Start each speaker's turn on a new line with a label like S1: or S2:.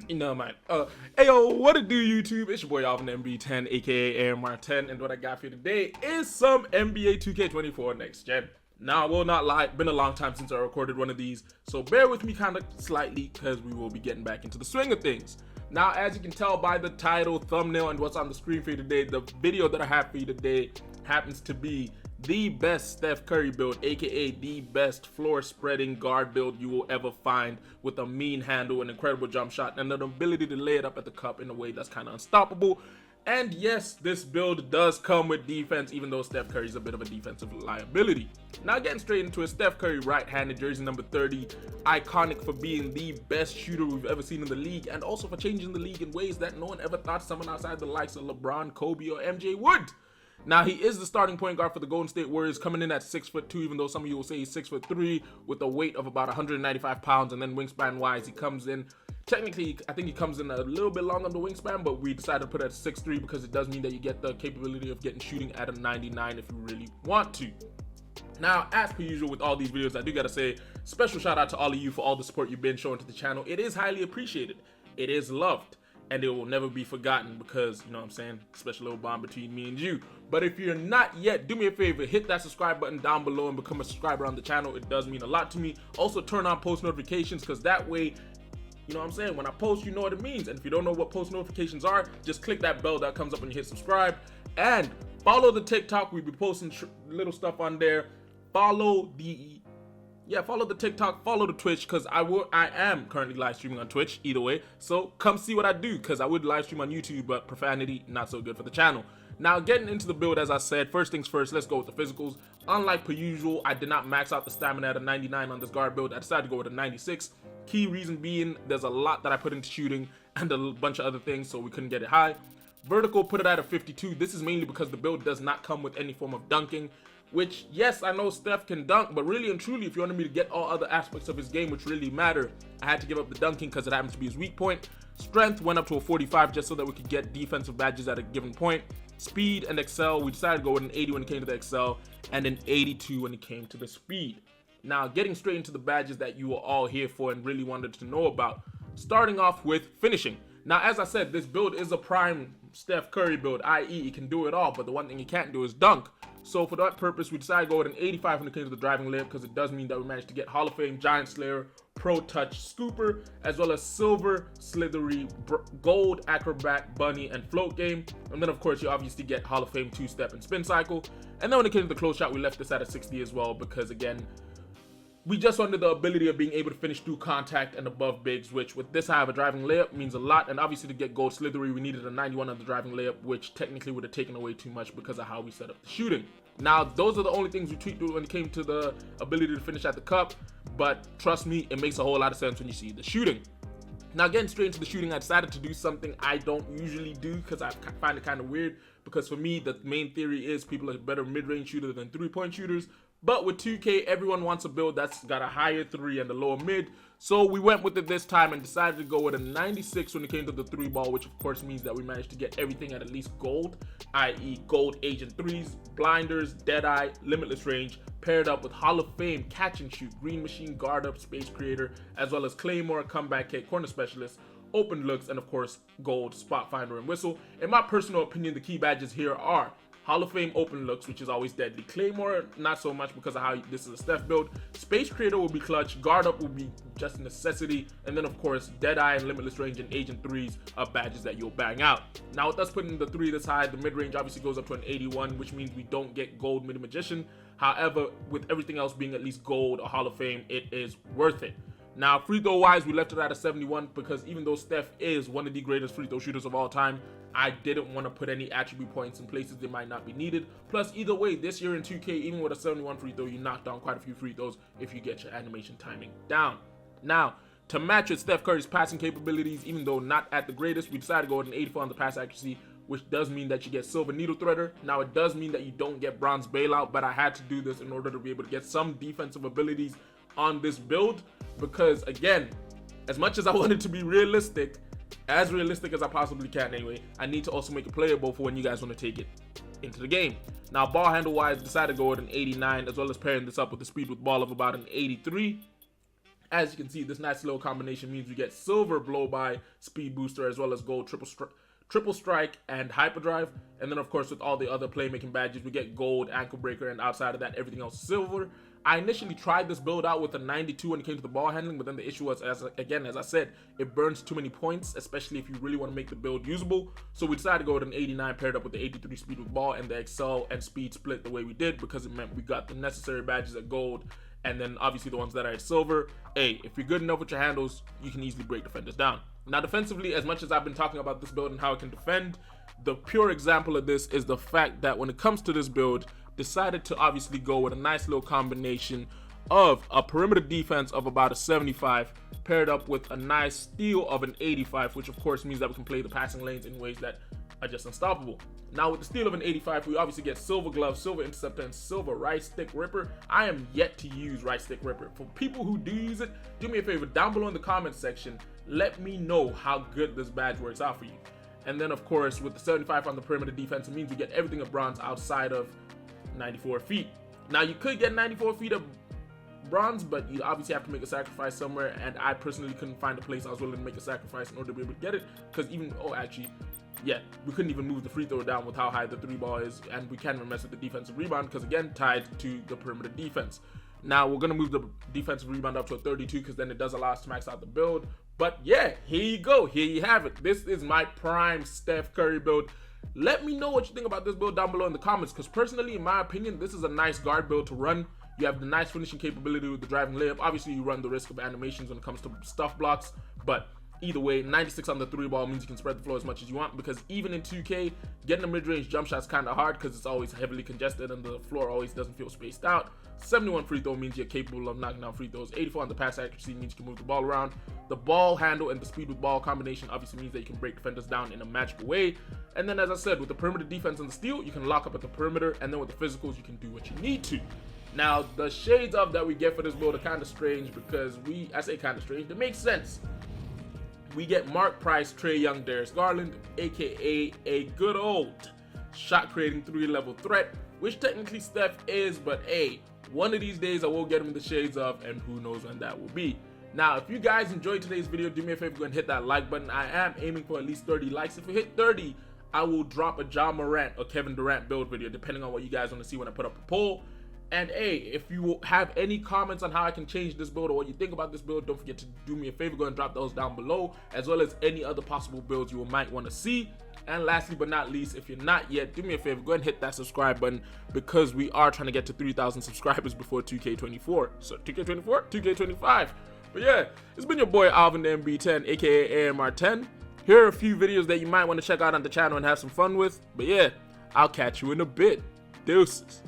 S1: You know, man. Hey, yo, what it do, YouTube? It's your boy Alvin MB10, aka AMR10, and what I got for you today is some NBA 2K24 Next Gen. Now, I will not lie, been a long time since I recorded one of these, so bear with me kind of slightly, because we will be getting back into the swing of things. Now, as you can tell by the title, thumbnail, and what's on the screen for you today, the video that I have for you today happens to be the best Steph Curry build, aka the best floor spreading guard build you will ever find, with a mean handle, an incredible jump shot, and an ability to lay it up at the cup in a way that's kind of unstoppable. And yes, this build does come with defense, even though Steph Curry is a bit of a defensive liability. Now getting straight into it, Steph Curry, right-handed, jersey number 30, iconic for being the best shooter we've ever seen in the league, and also for changing the league in ways that no one ever thought someone outside the likes of LeBron, Kobe, or MJ would. Now, he is the starting point guard for the Golden State Warriors, coming in at 6'2", even though some of you will say he's 6'3", with a weight of about 195 pounds, and then wingspan-wise, he comes in, technically, I think he comes in a little bit long on the wingspan, but we decided to put it at 6'3", because it does mean that you get the capability of getting shooting at a 99 if you really want to. Now, as per usual with all these videos, I do gotta say, special shout out to all of you for all the support you've been showing to the channel. It is highly appreciated. It is loved. And it will never be forgotten because, you know what I'm saying, special little bond between me and you. But if you're not yet, do me a favor, hit that subscribe button down below and become a subscriber on the channel. It does mean a lot to me. Also, turn on post notifications, because that way, you know what I'm saying, when I post, you know what it means. And if you don't know what post notifications are, just click that bell that comes up when you hit subscribe. And follow the TikTok. We'll be posting little stuff on there. Follow the TikTok, follow the Twitch, because I am currently live streaming on Twitch, either way. So come see what I do, because I would live stream on YouTube, but profanity, not so good for the channel. Now, getting into the build, as I said, first things first, let's go with the physicals. Unlike per usual, I did not max out the stamina at a 99 on this guard build. I decided to go with a 96. Key reason being, there's a lot that I put into shooting and a bunch of other things, so we couldn't get it high. Vertical, put it at a 52. This is mainly because the build does not come with any form of dunking. Which, yes, I know Steph can dunk, but really and truly, if you wanted me to get all other aspects of his game which really matter, I had to give up the dunking because it happens to be his weak point. Strength went up to a 45 just so that we could get defensive badges at a given point. Speed and excel, we decided to go with an 80 when it came to the excel, and an 82 when it came to the speed. Now, getting straight into the badges that you were all here for and really wanted to know about. Starting off with finishing. Now, as I said, this build is a prime Steph Curry build, i.e. he can do it all, but the one thing he can't do is dunk. So for that purpose, we decided to go with an 85 when it came to the driving layup, because it does mean that we managed to get Hall of Fame Giant Slayer, Pro Touch Scooper, as well as Silver, Slithery, Gold, Acrobat, Bunny, and Float Game. And then of course you obviously get Hall of Fame 2-Step and Spin Cycle. And then when it came to the close shot, we left this at a 60 as well, because again, we just wanted the ability of being able to finish through contact and above bigs, which with this high of a driving layup means a lot. And obviously to get Gold Slithery, we needed a 91 on the driving layup, which technically would have taken away too much because of how we set up the shooting. Now, those are the only things we tweaked when it came to the ability to finish at the cup, but trust me, it makes a whole lot of sense when you see the shooting. Now, getting straight into the shooting, I decided to do something I don't usually do because I find it kind of weird, because for me, the main theory is people are better mid-range shooters than three-point shooters. But with 2K, everyone wants a build that's got a higher three and a lower mid. So we went with it this time and decided to go with a 96 when it came to the three ball, which of course means that we managed to get everything at least gold, i.e. gold agent threes, blinders, deadeye, limitless range, paired up with Hall of Fame catch and shoot, green machine, guard up, space creator, as well as claymore, comeback kick, corner specialist, open looks, and of course gold spot finder and whistle. In my personal opinion, the key badges here are Hall of Fame open looks, which is always deadly. Claymore, not so much because of how this is a Steph build. Space Creator will be clutch. Guard up will be just a necessity. And then, of course, Deadeye and Limitless Range and Agent 3s are badges that you'll bang out. Now, with us putting the 3 this high, the mid-range obviously goes up to an 81, which means we don't get gold mid-magician. However, with everything else being at least gold or Hall of Fame, it is worth it. Now, free throw wise, we left it at a 71 because even though Steph is one of the greatest free throw shooters of all time, I didn't want to put any attribute points in places that might not be needed. Plus, either way, this year in 2K, even with a 71 free throw, you knock down quite a few free throws if you get your animation timing down. Now, to match with Steph Curry's passing capabilities, even though not at the greatest, we decided to go with an 84 on the pass accuracy, which does mean that you get Silver Needle Threader. Now, it does mean that you don't get Bronze Bailout, but I had to do this in order to be able to get some defensive abilities on this build, because again, as much as I wanted to be realistic as I possibly can anyway, I need to also make it playable for when you guys want to take it into the game. Now, ball handle wise, decided to go with an 89, as well as pairing this up with the speed with ball of about an 83. As you can see, this nice little combination means we get silver blow by, speed booster, as well as gold triple strike and hyperdrive. And then of course with all the other playmaking badges, we get gold, ankle breaker, and outside of that, everything else silver. I initially tried this build out with a 92 when it came to the ball handling, but then the issue was, as I said, it burns too many points, especially if you really want to make the build usable. So we decided to go with an 89 paired up with the 83 speed with ball, and the excel and speed split the way we did because it meant we got the necessary badges at gold, and then obviously the ones that are at silver. Hey, if you're good enough with your handles, you can easily break defenders down. Now defensively, as much as I've been talking about this build and how it can defend, the pure example of this is the fact that when it comes to this build, decided to obviously go with a nice little combination of a perimeter defense of about a 75 paired up with a nice steal of an 85, which of course means that we can play the passing lanes in ways that are just unstoppable. Now with the steal of an 85, we obviously get silver glove, silver interceptor, and silver right stick ripper. I am yet to use right stick ripper. For people who do use it, do me a favor, down below in the comment section, let me know how good this badge works out for you. And then of course with the 75 on the perimeter defense, it means we get everything of bronze outside of 94 feet. Now you could get 94 feet of bronze, but you obviously have to make a sacrifice somewhere, and I personally couldn't find a place I was willing to make a sacrifice in order to be able to get it, because even, we couldn't even move the free throw down with how high the 3-ball is, and we can't even mess with the defensive rebound because again, tied to the perimeter defense. Now we're gonna move the defensive rebound up to a 32 because then it does allow us to max out the build. But yeah, here you go, here you have it. This is my prime Steph Curry build. Let me know what you think about this build down below in the comments, because personally, in my opinion, this is a nice guard build to run. You have the nice finishing capability with the driving layup. Obviously, you run the risk of animations when it comes to stuff blocks, but either way, 96 on the 3-ball means you can spread the floor as much as you want, because even in 2K, getting a mid-range jump shot is kind of hard because it's always heavily congested and the floor always doesn't feel spaced out. 71 free throw means you're capable of knocking down free throws. 84 on the pass accuracy means you can move the ball around. The ball handle and the speed with ball combination obviously means that you can break defenders down in a magical way. And then as I said, with the perimeter defense and the steal, you can lock up at the perimeter, and then with the physicals, you can do what you need to. Now, the shades of that we get for this build are kind of strange because I say kind of strange, it makes sense. We get Mark Price, Trae Young, Darius Garland, aka a good old shot creating 3-level threat, which technically Steph is, but hey, one of these days I will get him the shades of, and who knows when that will be. Now, if you guys enjoyed today's video, do me a favor, go and hit that like button. I am aiming for at least 30 likes. If we hit 30, I will drop a Ja Morant or Kevin Durant build video, depending on what you guys want to see when I put up a poll. And hey, if you have any comments on how I can change this build or what you think about this build, don't forget to do me a favor, go and drop those down below, as well as any other possible builds you might want to see. And lastly but not least, if you're not yet, do me a favor, go ahead and hit that subscribe button, because we are trying to get to 3,000 subscribers before 2K24. So 2K24, 2K25. But yeah, it's been your boy Alvin the MB10, aka AMR10. Here are a few videos that you might want to check out on the channel and have some fun with. But yeah, I'll catch you in a bit. Deuces.